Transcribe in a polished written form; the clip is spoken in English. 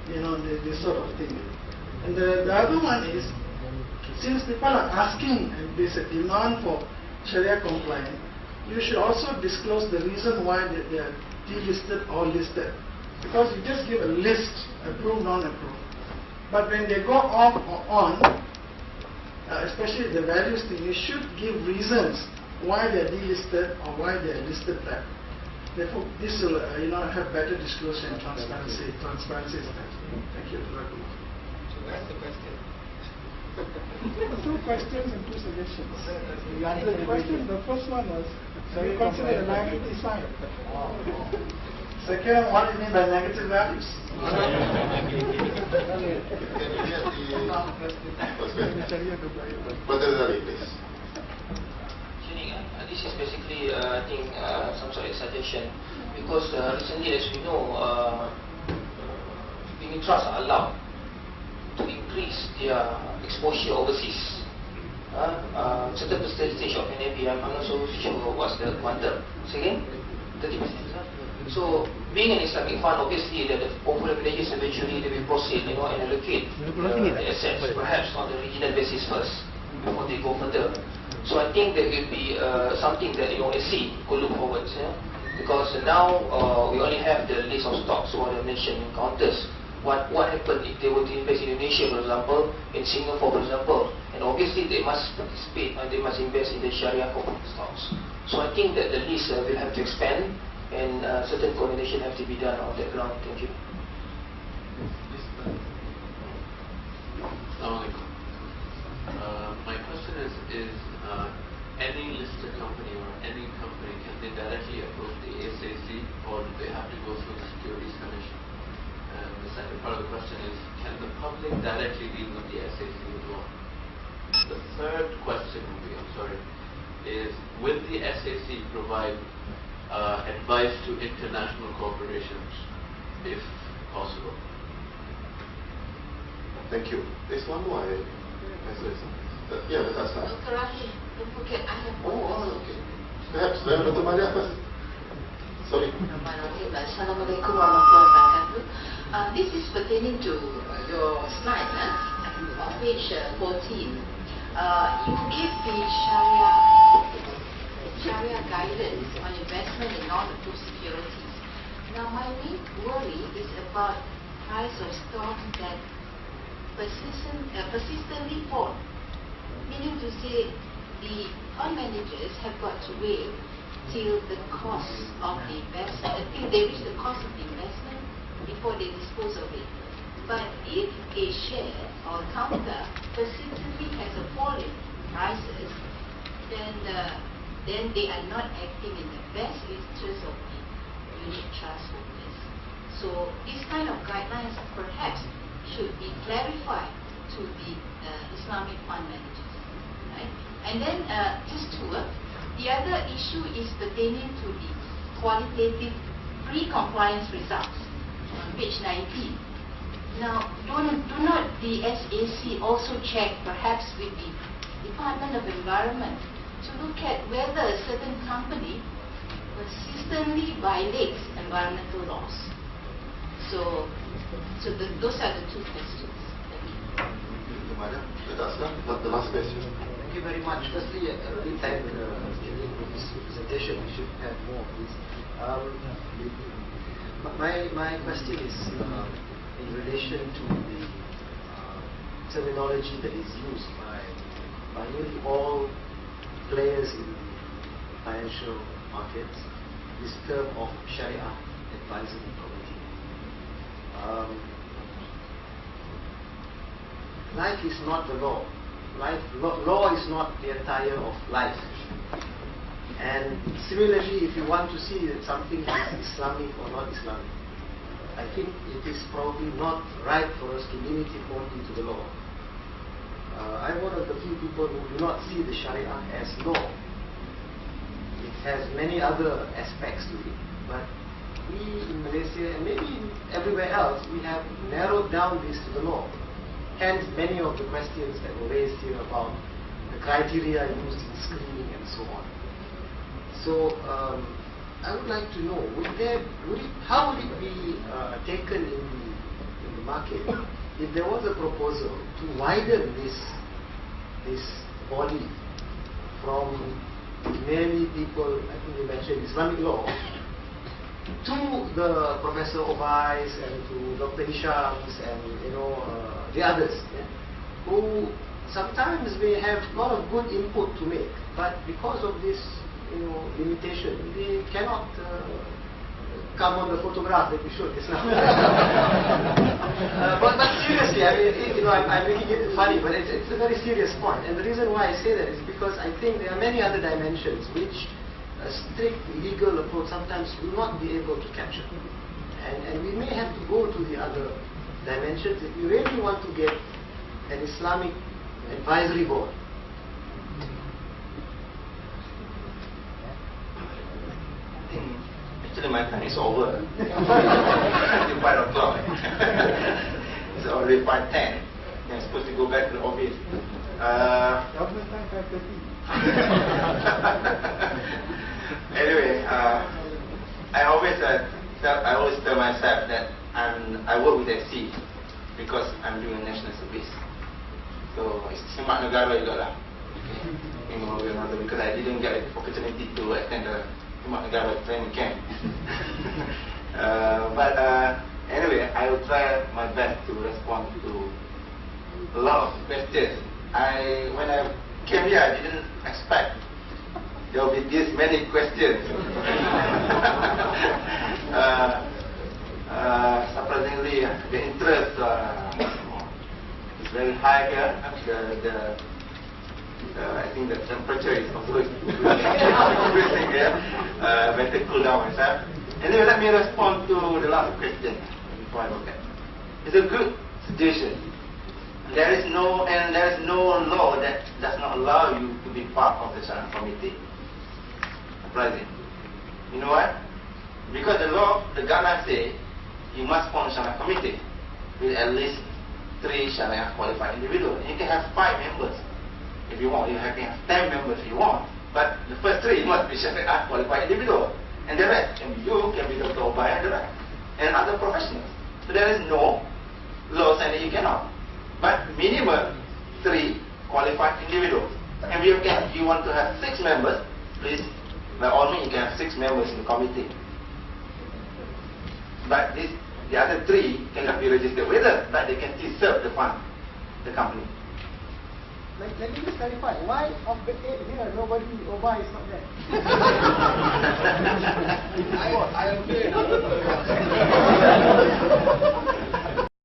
this sort of thing. And the other one is, since people are asking, and there's a demand for Sharia compliant, you should also disclose the reason why they are delisted or listed. Because you just give a list, approved, non-approved. But when they go off or on, especially the values thing, you should give reasons why they are delisted or why they are listed back. Therefore, this will have better disclosure and transparency. Transparency is better. Thank you. So that's the question. Two questions and two suggestions. The first one was, do you consider a liability sign? Second, what do you mean by negative values? This is basically, I think, some sort of suggestion, because recently, as we know, unit trusts are allowed to increase their exposure overseas. Certain percentage of NAB, I'm not so sure what's the quantum. Say again? 30%. So, being an Islamic fund, obviously, the over-regulations eventually they will proceed, and allocate the assets, perhaps on the regional basis first, before they go further. So I think that will be something that SC could look forward to, because now we only have the list of stocks, what I mentioned, counters. What happened if they were to invest in Indonesia, for example, in Singapore, for example, and obviously they must participate and they must invest in the Sharia corporate stocks. So I think that the list will have to expand, and certain coordination have to be done on that ground. Thank you. My question is any listed company or any company, can they directly approach the SAC, or do they have to go through the Securities Commission? And the second part of the question is, can the public directly deal with the SAC as well? The third question would be, is will the SAC provide advice to international corporations, if possible? Thank you. There's one more. Yeah, that's fine. Dr. Rahim, don't forget, I have one. Okay. Perhaps, Dr. Maria first. Sorry. Assalamualaikum warahmatullahi wabarakatuh. This is pertaining to your slide, on page 14. You give the Sharia guidance on investment in non-approved securities. Now, my main worry is about price of stock that persistently fall. Meaning to say, the fund managers have got to wait till the cost of the investment, until they reach the cost of the investment before they dispose of it. But if a share or counter persistently has a fall in prices, then they are not acting in the best interest of the unit trust holders. So this kind of guidelines perhaps should be clarified to the Islamic fund managers, right? And then just the other issue is pertaining to the qualitative pre-compliance results on page 19. Now, do not the SAC also check perhaps with the Department of Environment to look at whether a certain company persistently violates environmental laws? So those are the two questions. Thank you. The last question. Thank you very much. Firstly, I really thank Julian for this presentation. We should have more of this. My question is in relation to the terminology that is used by nearly all players in the financial markets, this term of Shari'ah advisory committee. Life is not the law. Law is not the attire of life. And similarly, if you want to see that something is Islamic or not Islamic, I think it is probably not right for us to limit it only to the law. I'm one of the few people who do not see the Sharia as law. It has many other aspects to it, but we in Malaysia and maybe everywhere else, we have narrowed down this to the law. Hence many of the questions that were raised here about the criteria used in screening and so on. So I would like to know, how would it be taken in the market, if there was a proposal to widen this body from merely people, I think you mentioned Islamic law, to the Professor Obais and to Dr. Hishams and the others, who sometimes may have a lot of good input to make, but because of this limitation, they cannot come on the photograph that we showed just now. But seriously, I mean, I'm making it funny, but it's a very serious point. And the reason why I say that is because I think there are many other dimensions which a strict legal approach sometimes will not be able to capture. And we may have to go to the other dimensions if we really want to get an Islamic advisory board. Actually, my time is over. It's 5 o'clock. It's already 5:10. I'm supposed to go back to the office. Government time 5:30. Anyway, I always tell myself that I work with FC because I'm doing national service. So it's semak negara juga lah. Because I didn't get the opportunity to attend the semak negara training camp. But anyway, I will try my best to respond to a lot of questions. When I came here, I didn't expect there will be this many questions. Surprisingly, the interest is very high here. I think the temperature is also increasing here. Better cool down myself. Anyway, let me respond to the last question before I go back. It's a good suggestion. There is no law that does not allow you to be part of the Shari'ah committee. Surprising. You know what? Because the law, the guidelines say you must form a Shari'ah committee with at least 3 Shari'ah qualified individuals. You can have 5 members if you want. You can have 10 members if you want. But the first 3 must be Shari'ah qualified individuals. And the rest can be you, can be Dr. Obay and the rest. And other professionals. So there is no law saying that you cannot. But minimum 3 qualified individuals. And if you want to have 6 members, please, by all means, you can have 6 members in the committee. But the other 3 cannot be registered with us, but they can still serve the fund, the company. Let me just clarify, why of the 8 here, nobody, Oba is not there? I am here.